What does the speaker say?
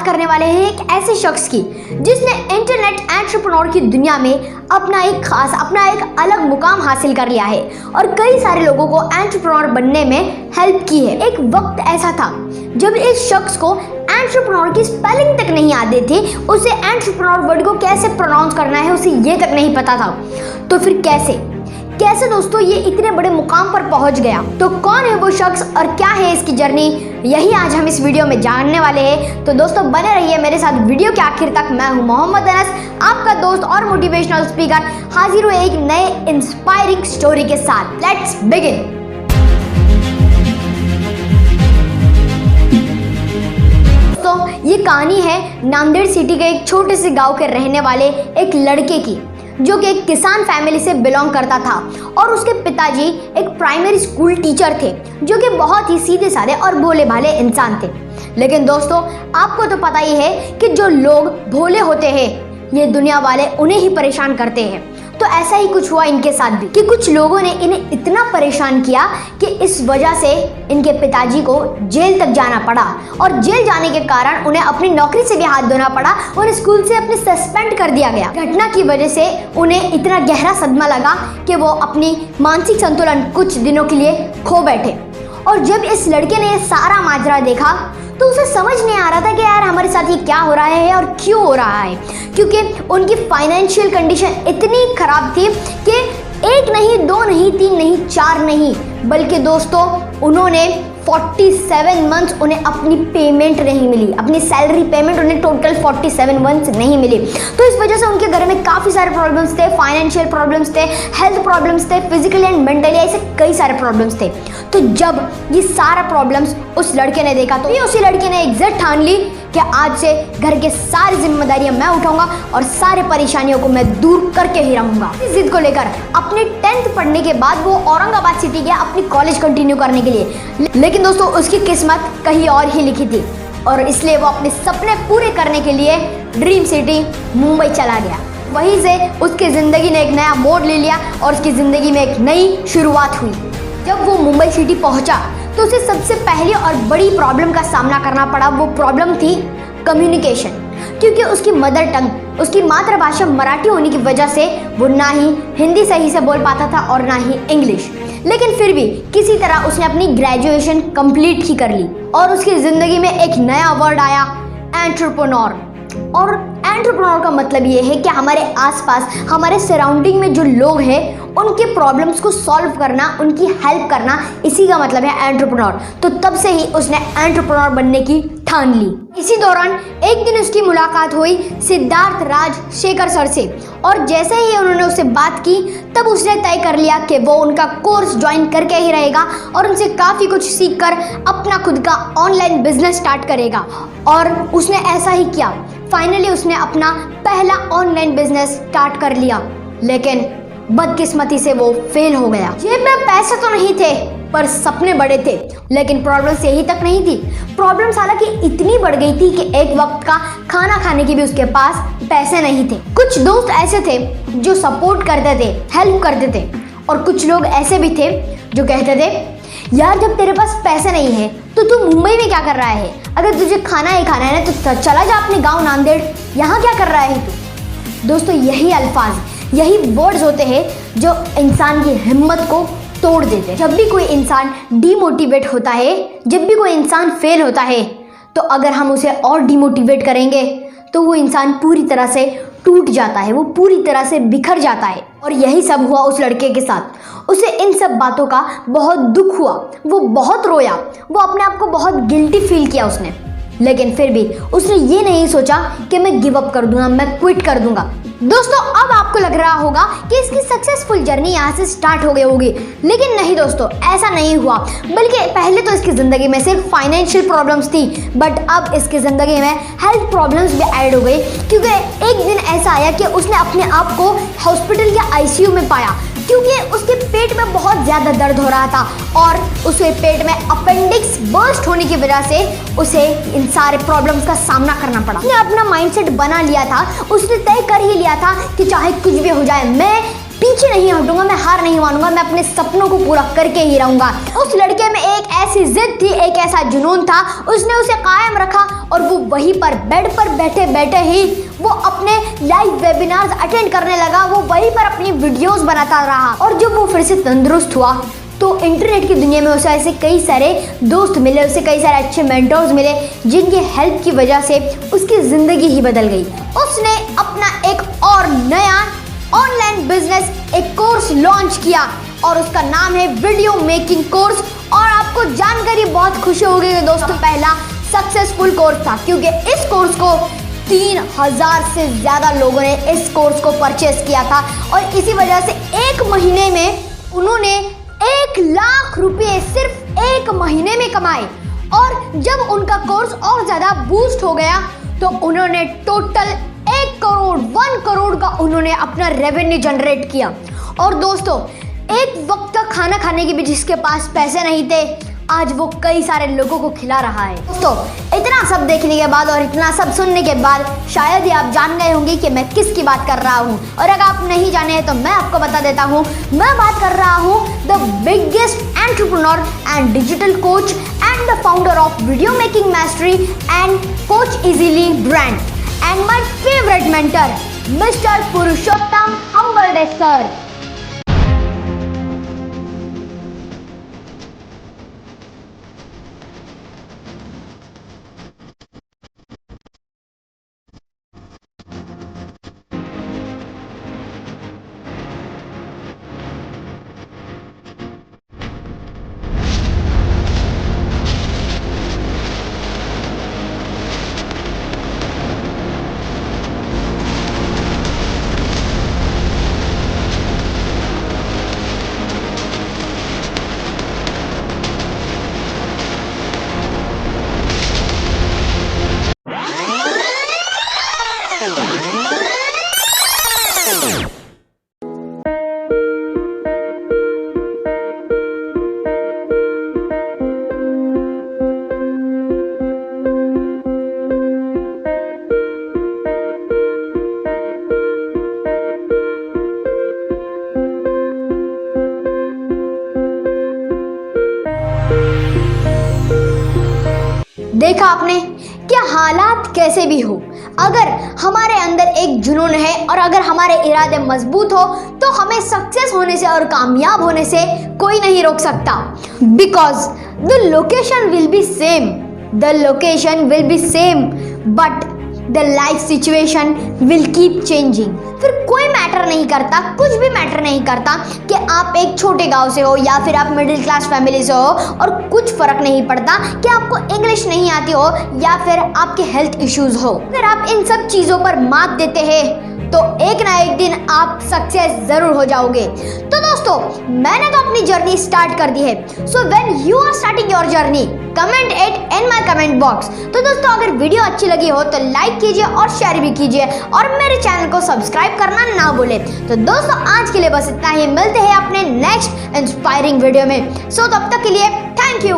करने वाले हैं एक ऐसे शख्स की जिसने इंटरनेट एंटरप्रेन्योर की दुनिया में अपना एक अलग मुकाम हासिल कर लिया है और कई सारे लोगों को एंटरप्रेन्योर बनने में हेल्प की है। एक वक्त ऐसा था जब इस शख्स को एंटरप्रेन्योर की स्पेलिंग तक नहीं आती थी, उसे एंटरप्रेन्योर वर्ड को कैसे प्रोनाउंस करना है उसे ये तक नहीं पता था। तो फिर कैसे दोस्तों ये इतने बड़े मुकाम पर पहुंच गया? तो कौन है वो शख्स और क्या है इसकी जर्नी, यही आज हम इस वीडियो में जानने वाले हैं। तो दोस्तों बने रहिए मेरे साथ वीडियो के आखिर तक। मैं हूं मोहम्मद अनस, आपका दोस्त और मोटिवेशनल स्पीकर, हाजिर हुए एक नए इंस्पायरिंग स्टोरी के साथ। Let's begin. तो ये कहानी है नांदेड़ सिटी के एक छोटे से गांव के रहने वाले एक लड़के की, जो कि एक किसान फैमिली से बिलोंग करता था और उसके पिताजी एक प्राइमरी स्कूल टीचर थे, जो कि बहुत ही सीधे साधे और भोले भाले इंसान थे। लेकिन दोस्तों आपको तो पता ही है कि जो लोग भोले होते हैं ये दुनिया वाले उन्हें ही परेशान करते हैं। तो ऐसा ही कुछ हुआ इनके साथ भी कि कुछ लोगों ने इन्हें इतना परेशान किया कि इस वजह से इनके पिताजी को जेल तक जाना पड़ा और जेल जाने के कारण उन्हें अपनी नौकरी से भी हाथ धोना पड़ा और स्कूल से अपने सस्पेंड कर दिया गया। घटना की वजह से उन्हें इतना गहरा सदमा लगा कि वो अपनी मानसिक संतुलन कुछ दिनों के लिए खो बैठे। और जब इस लड़के ने सारा माजरा देखा तो उसे समझ नहीं आ रहा था कि यार हमारे साथ ये क्या हो रहा है और क्यों हो रहा है, क्योंकि उनकी फाइनेंशियल कंडीशन इतनी खराब थी कि एक नहीं, दो नहीं, तीन नहीं, चार नहीं, बल्कि दोस्तों उन्होंने 47 मंथ्स उन्हें अपनी पेमेंट नहीं मिली, अपनी सैलरी पेमेंट उन्हें टोटल 47 मंथ्स नहीं मिली। तो इस वजह से उनके घर में काफ़ी सारे प्रॉब्लम्स थे, फाइनेंशियल प्रॉब्लम्स थे, हेल्थ प्रॉब्लम्स थे, फिजिकली एंड मेंटली, ऐसे कई सारे प्रॉब्लम्स थे। तो जब ये सारा प्रॉब्लम्स उस लड़के ने देखा तो उसी लड़के ने एक जिद ठान ली कि आज से घर के सारी जिम्मेदारियां मैं उठाऊंगा और सारे परेशानियों को मैं दूर करके ही रहूंगा। इस जिद को लेकर अपने 10th पढ़ने के बाद वो औरंगाबाद सिटी गया अपनी कॉलेज कंटिन्यू करने के लिए। लेकिन दोस्तों उसकी किस्मत कहीं और ही लिखी थी और इसलिए वो अपने सपने पूरे करने के लिए ड्रीम सिटी मुंबई चला गया। वहीं से उसकी ज़िंदगी ने एक नया मोड़ ले लिया और उसकी ज़िंदगी में एक नई शुरुआत हुई। जब वो मुंबई सिटी पहुंचा तो उसे सबसे पहली और बड़ी प्रॉब्लम का सामना करना पड़ा। वो प्रॉब्लम थी कम्युनिकेशन, क्योंकि उसकी मदर टंग, उसकी मातृभाषा मराठी होने की वजह से वो ना ही हिंदी सही से बोल पाता था और ना ही इंग्लिश। लेकिन फिर भी किसी तरह उसने अपनी ग्रेजुएशन कंप्लीट ही कर ली और उसकी ज़िंदगी में एक नया वर्ड आया, एंटरप्रेन्योर। और एंटरप्रेन्योर का मतलब ये है कि हमारे आसपास, हमारे सराउंडिंग में जो लोग हैं उनके प्रॉब्लम्स को सॉल्व करना, उनकी हेल्प करना, इसी का मतलब है एंटरप्रेन्योर। तो तब से ही उसने एंटरप्रेन्योर बनने की ठान ली। इसी दौरान एक दिन उसकी मुलाकात हुई सिद्धार्थ राजशेखर सर से और जैसे ही उन्होंने उससे बात की तब उसने तय कर लिया कि वो उनका कोर्स ज्वाइन करके ही रहेगा और उनसे काफ़ी कुछ सीखकर अपना खुद का ऑनलाइन बिजनेस स्टार्ट करेगा। और उसने ऐसा ही किया। फाइनली उसने अपना पहला ऑनलाइन बिजनेस स्टार्ट कर लिया, लेकिन बदकिस्मती से वो फेल हो गया। जेब में पैसे तो नहीं थे पर सपने बड़े थे। लेकिन प्रॉब्लम्स यही तक नहीं थी। प्रॉब्लम्स हालांकि इतनी बढ़ गई थी कि एक वक्त का खाना खाने की भी उसके पास पैसे नहीं थे। कुछ दोस्त ऐसे थे जो सपोर्ट करते थे, हेल्प करते थे, और कुछ लोग ऐसे भी थे जो कहते थे यार जब तेरे पास पैसे नहीं है तो तू मुंबई में क्या कर रहा है? अगर तुझे खाना ही खाना है ना तो चला जा अपने गाँव नांदेड़, यहाँ क्या कर रहा है तू? दोस्तों यही अल्फाज, यही वर्ड्स होते हैं जो इंसान की हिम्मत को तोड़ देते हैं। जब भी कोई इंसान डीमोटिवेट होता है, जब भी कोई इंसान फेल होता है, तो अगर हम उसे और डीमोटिवेट करेंगे तो वो इंसान पूरी तरह से टूट जाता है, वो पूरी तरह से बिखर जाता है। और यही सब हुआ उस लड़के के साथ। उसे इन सब बातों का बहुत दुख हुआ, वो बहुत रोया, वो अपने आप को बहुत गिल्टी फील किया उसने। लेकिन फिर भी उसने ये नहीं सोचा कि मैं गिव अप कर दूंगा, मैं क्विट कर दूंगा। दोस्तों अब आपको लग रहा होगा कि इसकी सक्सेसफुल जर्नी यहाँ से स्टार्ट हो गई होगी, लेकिन नहीं दोस्तों, ऐसा नहीं हुआ। बल्कि पहले तो इसकी ज़िंदगी में सिर्फ फाइनेंशियल प्रॉब्लम्स थी, बट अब इसकी ज़िंदगी में हेल्थ प्रॉब्लम्स भी ऐड हो गई। क्योंकि एक दिन ऐसा आया कि उसने अपने आप को हॉस्पिटल के आईसीयू में पाया, क्योंकि उसके पेट में बहुत ज़्यादा दर्द हो रहा था और उसके पेट में अपेंडिक्स बर्स्ट होने की वजह से उसे इन सारे प्रॉब्लम्स का सामना करना पड़ा। उसने अपना माइंडसेट बना लिया था, उसने तय कर ही लिया था कि चाहे कुछ भी हो जाए मैं पीछे नहीं हटूंगा, मैं हार नहीं मानूंगा, मैं अपने सपनों को पूरा करके ही रहूंगा। उस लड़के में एक ऐसी जिद थी, एक ऐसा जुनून था, उसने उसे कायम रखा और वो वहीं पर बेड पर बैठे बैठे ही वो अपने लाइव वेबिनार्स अटेंड करने लगा। वो वहीं पर अपनी वीडियोस बनाता रहा और जब वो फिर से तंदुरुस्त हुआ तो इंटरनेट की दुनिया में उसे ऐसे कई सारे दोस्त मिले, उसे कई सारे अच्छे मेंटर्स मिले जिनकी हेल्प की वजह से उसकी ज़िंदगी ही बदल गई। उसने अपना एक और नया ऑनलाइन बिजनेस, एक कोर्स लॉन्च किया और उसका नाम है वीडियो मेकिंग कोर्स। और आपको जानकर ही बहुत खुशी होगी कि दोस्तों पहला सक्सेसफुल कोर्स था, क्योंकि इस कोर्स को 3000 से ज़्यादा लोगों ने इस कोर्स को परचेस किया था और इसी वजह से एक महीने में उन्होंने 1 लाख रुपए सिर्फ एक महीने में कमाए। और जब उनका कोर्स और ज़्यादा बूस्ट हो गया तो उन्होंने टोटल 1 करोड़ का उन्होंने अपना रेवेन्यू जनरेट किया। और दोस्तों एक वक्त का खाना खाने के भी जिसके पास पैसे नहीं थे, आज वो कई सारे लोगों को खिला रहा है। दोस्तों इतना सब देखने के बाद और इतना सब सुनने के बाद शायद ही आप जान गए होंगे कि मैं किसकी बात कर रहा हूँ। और अगर आप नहीं जाने हैं तो मैं आपको बता देता हूँ, मैं बात कर रहा हूँ the biggest entrepreneur and digital coach and the founder of video making mastery and coach easily brand and my favourite mentor mister Purushottam Ambarde sir. देखा आपने कि हालात कैसे भी हो, अगर हमारे अंदर एक जुनून है और अगर हमारे इरादे मजबूत हो तो हमें सक्सेस होने से और कामयाब होने से कोई नहीं रोक सकता। Because the location will be same but the life situation will keep changing. फिर कोई मैटर नहीं करता, कुछ भी मैटर नहीं करता कि आप एक छोटे गांव से हो या फिर आप मिडिल क्लास फैमिली से हो, और कुछ फर्क नहीं पड़ता कि आपको इंग्लिश नहीं आती हो या फिर आपके हेल्थ इश्यूज हो। अगर आप इन सब चीज़ों पर मात देते हैं तो एक ना एक दिन आप सक्सेस जरूर हो जाओगे। तो दोस्तों मैंने तो अपनी जर्नी स्टार्ट कर दी है। So when you are starting your journey comment it in my comment box. तो दोस्तों अगर वीडियो अच्छी लगी हो तो लाइक कीजिए और शेयर भी कीजिए और मेरे चैनल को सब्सक्राइब करना ना भूलें। तो दोस्तों आज के लिए बस इतना ही, मिलते हैं अपने नेक्स्ट इंस्पायरिंग वीडियो में। सो तब तक के लिए थैंक यू।